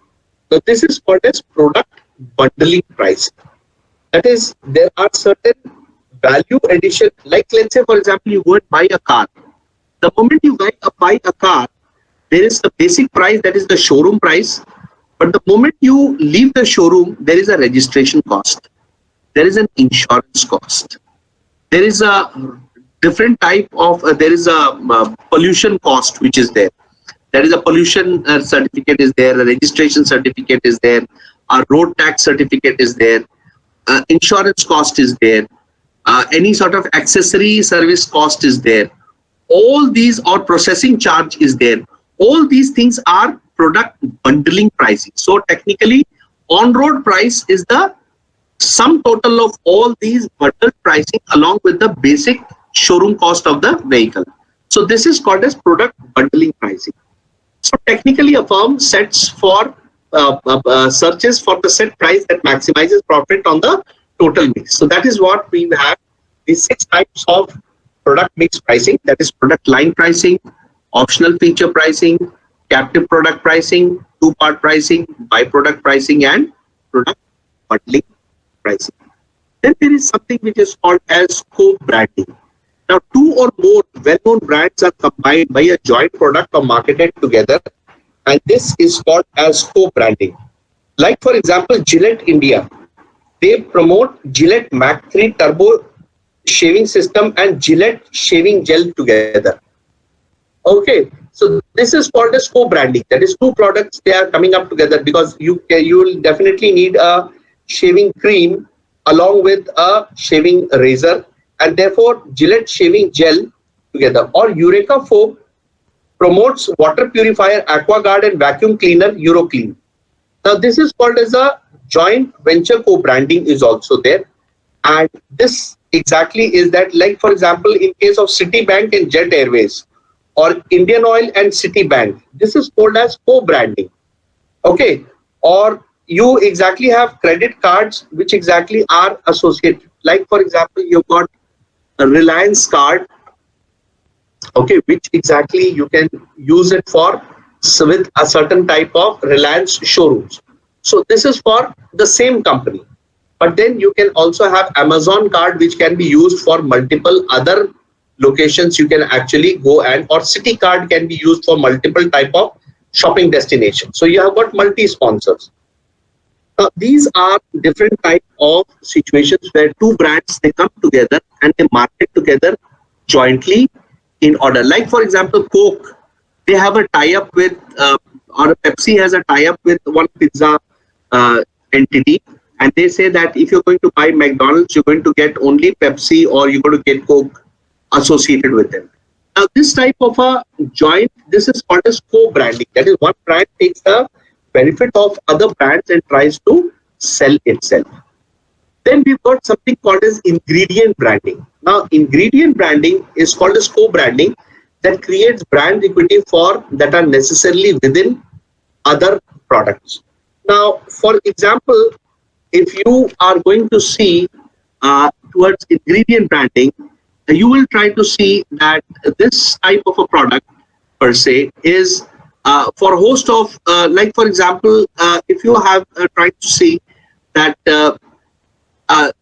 So this is called as product bundling pricing. That is, there are certain value addition, like let's say for example, you go and buy a car. The moment you buy a car, there is the basic price, that is the showroom price. But the moment you leave the showroom, there is a registration cost. There is an insurance cost. There is a different type of, there is a pollution cost which is there. There is a pollution certificate is there, a registration certificate is there, a road tax certificate is there, insurance cost is there, any sort of accessory service cost is there. All these, or processing charge is there. All these things are product bundling pricing. So technically, on-road price is the sum total of all these bundled pricing along with the basic showroom cost of the vehicle. So this is called as product bundling pricing. So technically, a firm sets for searches for the set price that maximizes profit on the total mix. So that is what we have. These 6 types of product mix pricing, that is product line pricing, optional feature pricing, captive product pricing, two-part pricing, byproduct pricing, and product bundling pricing. Then there is something which is called as co-branding. Now, 2 or more well-known brands are combined by a joint product or marketed together, and this is called as co-branding. Like, for example, Gillette India, they promote Gillette Mac 3 Turbo shaving system and Gillette shaving gel together. Okay, so this is called as co-branding. That is 2 products, they are coming up together, because you will definitely need a shaving cream along with a shaving razor, and therefore Gillette shaving gel together. Or Eureka Foam promotes water purifier AquaGuard and vacuum cleaner EuroClean. Now this is called as a joint venture co-branding is also there, and this exactly is that, like for example, in case of Citibank and Jet Airways, or Indian Oil and Citibank, this is called as co-branding. Okay, or you exactly have credit cards which exactly are associated. Like for example, you've got a Reliance card, okay, which exactly you can use it for with a certain type of Reliance showrooms. So this is for the same company. But then you can also have Amazon card which can be used for multiple other locations. You can actually go, and or City card can be used for multiple type of shopping destinations. So you have got multi-sponsors. These are different type of situations where 2 brands, they come together and they market together jointly in order. Like for example, Coke, they have a tie-up with, or Pepsi has a tie-up with one pizza entity, and they say that if you're going to buy McDonald's, you're going to get only Pepsi, or you're going to get Coke associated with them. Now this type of a joint, this is called as co-branding. That is, one brand takes the benefit of other brands and tries to sell itself. Then we've got something called as ingredient branding. Now ingredient branding is called as co-branding, that creates brand equity for that are necessarily within other products. Now for example, if you are going to see towards ingredient branding, you will try to see that this type of a product per se is for a host of, like for example, if you have tried to see that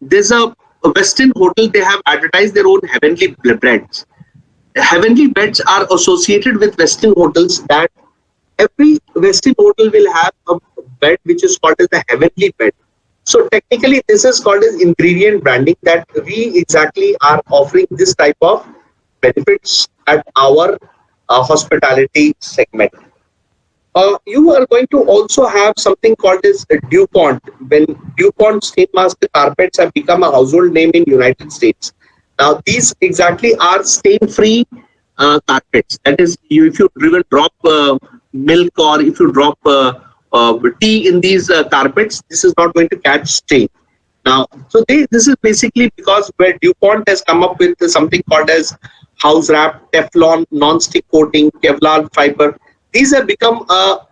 there's a Western hotel, they have advertised their own heavenly beds. Heavenly beds are associated with Western hotels, that every Western hotel will have a bed which is called as the heavenly bed. So technically this is called as ingredient branding, that we exactly are offering this type of benefits at our hospitality segment. You are going to also have something called as DuPont. When DuPont Stain Master carpets have become a household name in United States. Now these exactly are stain-free carpets. That is, if you even drop milk, or if you drop tea in these carpets, this is not going to catch stain. Now, so this is basically because where DuPont has come up with something called as house wrap, Teflon, non-stick coating, Kevlar fiber. These have become a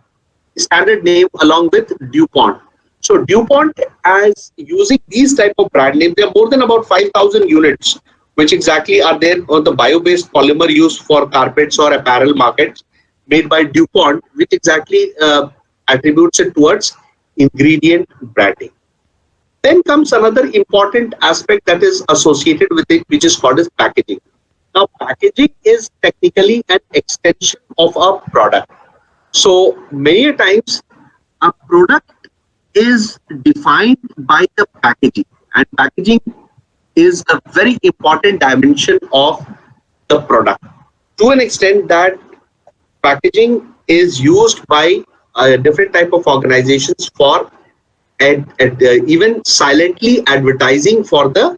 standard name along with DuPont. So DuPont, as using these type of brand names, there are more than about 5,000 units which exactly are there on the bio-based polymer used for carpets or apparel markets made by DuPont, which exactly attributes it towards ingredient branding. Then comes another important aspect that is associated with it, which is called as packaging. Now, packaging is technically an extension of a product. So many times a product is defined by the packaging, and packaging is a very important dimension of the product, to an extent that packaging is used by different type of organizations for even silently advertising for the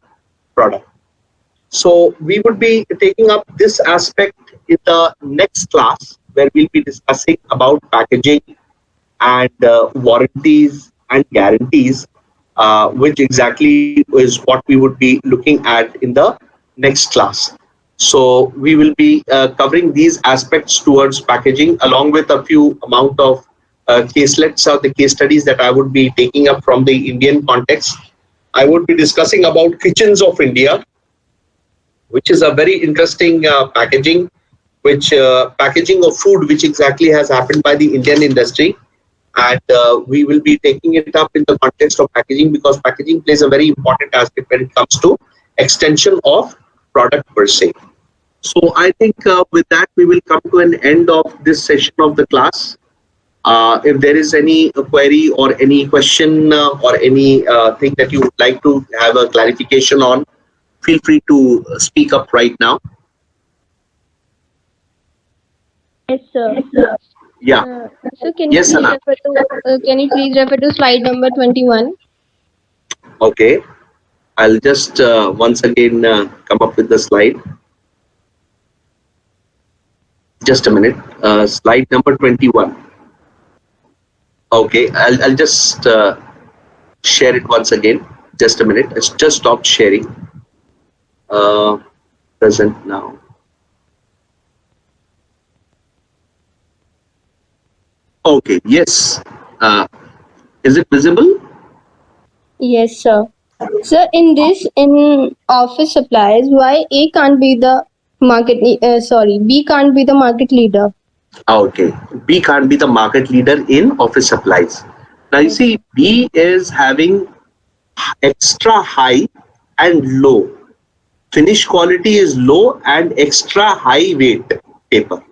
product. So we would be taking up this aspect in the next class, where we'll be discussing about packaging and warranties and guarantees, which exactly is what we would be looking at in the next class. So we will be covering these aspects towards packaging, along with a few amount of caselets or the case studies that I would be taking up from the Indian context. I would be discussing about Kitchens of India, which is a very interesting packaging, which packaging of food, which exactly has happened by the Indian industry. And we will be taking it up in the context of packaging, because packaging plays a very important aspect when it comes to extension of product per se. So I think with that, we will come to an end of this session of the class. If there is any query or any question or any thing that you would like to have a clarification on, feel free to speak up right now. Yes, sir. Yeah. So Yes, Anna. can you please refer to slide number 21? Okay. I'll just once again come up with the slide. Just a minute. Slide number 21. Okay. I'll just share it once again. Just a minute. It's just stopped sharing. Present now. Okay. Yes. Is it visible? Yes, sir. Sir, in office supplies, why B can't be the market leader? Okay. B can't be the market leader in office supplies. Now you see, B is having extra high and low. Finish quality is low and extra high weight paper.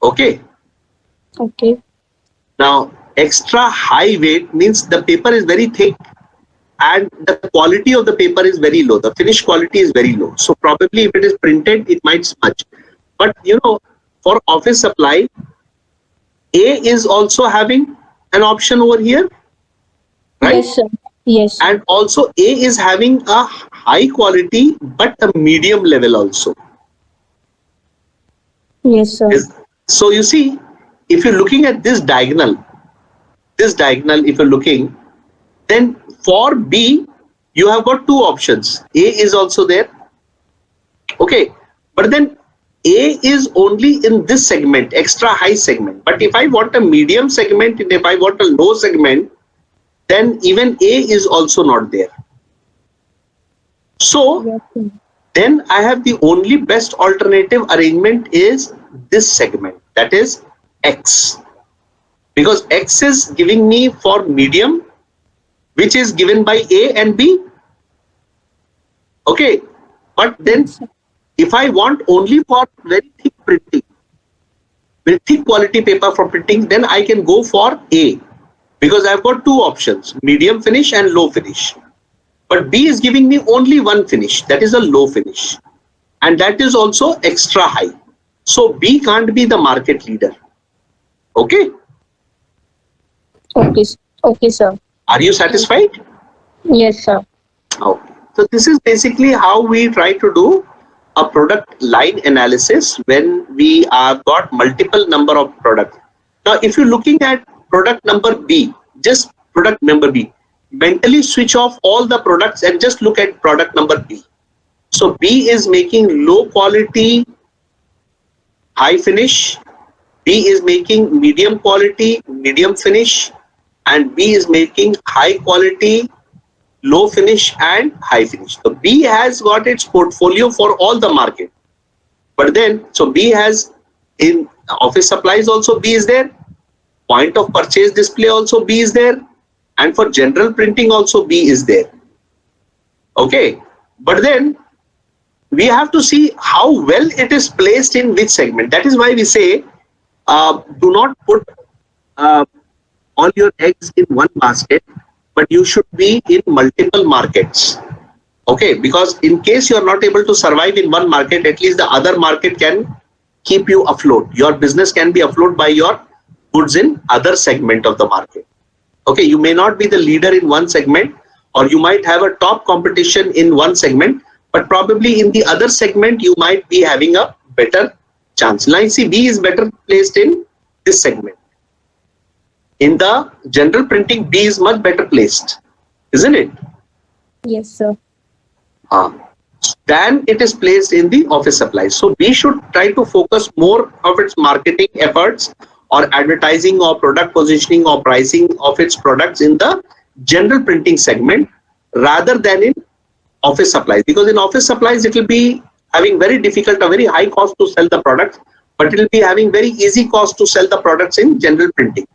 Okay. Okay. Now, extra high weight means the paper is very thick and the quality of the paper is very low. The finish quality is very low. So probably if it is printed, it might smudge. But you know, for office supply, A is also having an option over here, right? Yes, sir. Yes. And also A is having a high quality but a medium level also. Yes, sir. So you see, if you're looking at this diagonal, if you're looking, then for B, you have got two options. A is also there. Okay. But then A is only in this segment, extra high segment. But if I want a medium segment and if I want a low segment, then even A is also not there. So Yes, sir. then I have the only best alternative arrangement is this segment, that is X. Because X is giving me for medium, which is given by A and B. Okay. But then if I want only for very thick printing, very thick quality paper for printing, then I can go for A. Because I've got two options, medium finish and low finish. But B is giving me only one finish, that is a low finish. And that is also extra high. So B can't be the market leader. Okay. Okay. Okay, sir. Are you satisfied? Yes, sir. Okay. So this is basically how we try to do a product line analysis when we have got multiple number of products. Now, if you're looking at product number B, just product number B, mentally switch off all the products and just look at product number B. So B is making low quality, high finish. B is making medium quality, medium finish, and B is making high quality, low finish and high finish. So B has got its portfolio for all the market. But then, so B has in office supplies also B is there, point of purchase display also B is there, and for general printing also B is there. Okay. But then we have to see how well it is placed in which segment. That is why we say do not put all your eggs in one basket, but you should be in multiple markets. Okay, because in case you are not able to survive in one market, at least the other market can keep you afloat. Your business can be afloat by your goods in other segment of the market. Okay, you may not be the leader in one segment, or you might have a top competition in one segment, but probably in the other segment you might be having a better chance. Now you see B is better placed in this segment. In the general printing, B is much better placed, isn't it? Yes, sir. Than it is placed in the office supplies. So B should try to focus more of its marketing efforts or advertising or product positioning or pricing of its products in the general printing segment rather than in office supplies, because in office supplies it will be having very difficult or very high cost to sell the products, but it will be having very easy cost to sell the products in general printing.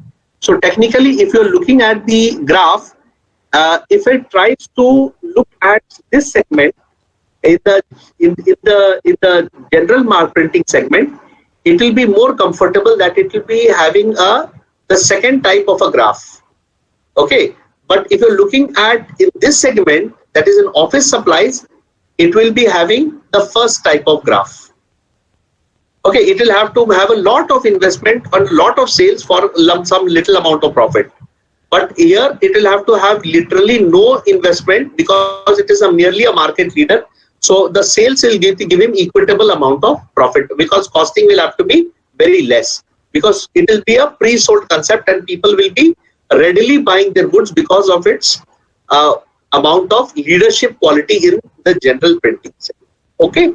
So technically, if you're looking at the graph, if it tries to look at this segment in the general mark printing segment, it will be more comfortable that it will be having the second type of a graph. Okay, but if you're looking at in this segment, that is in office supplies, it will be having the first type of graph. Okay, it will have to have a lot of investment or a lot of sales for lump sum little amount of profit. But here it will have to have literally no investment because it is merely a market leader. So the sales will give him equitable amount of profit because costing will have to be very less, because it will be a pre-sold concept and people will be readily buying their goods because of its amount of leadership quality in the general printing segment. Okay,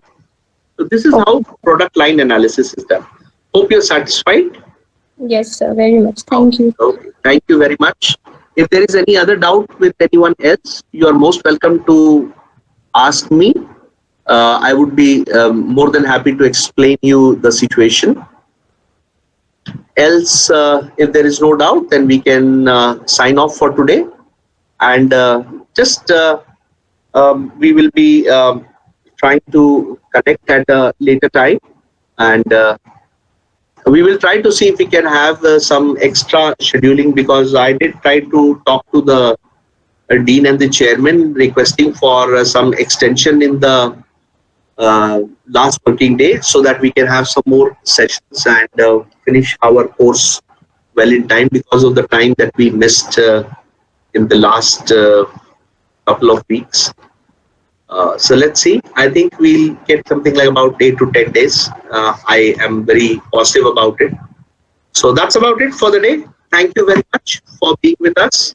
so this is how product line analysis is done. Hope you're satisfied. Yes, sir. Very much. Thank you. Okay, thank you very much. If there is any other doubt with anyone else, you are most welcome to ask me. I would be more than happy to explain you the situation. Else, if there is no doubt, then we can sign off for today. And we will be trying to connect at a later time. And we will try to see if we can have some extra scheduling, because I did try to talk to the dean and the chairman requesting for some extension in the last working day so that we can have some more sessions and finish our course well in time because of the time that we missed in the last couple of weeks. So let's see. I think we'll get something like about 8 to 10 days. I am very positive about it. So that's about it for the day. Thank you very much for being with us.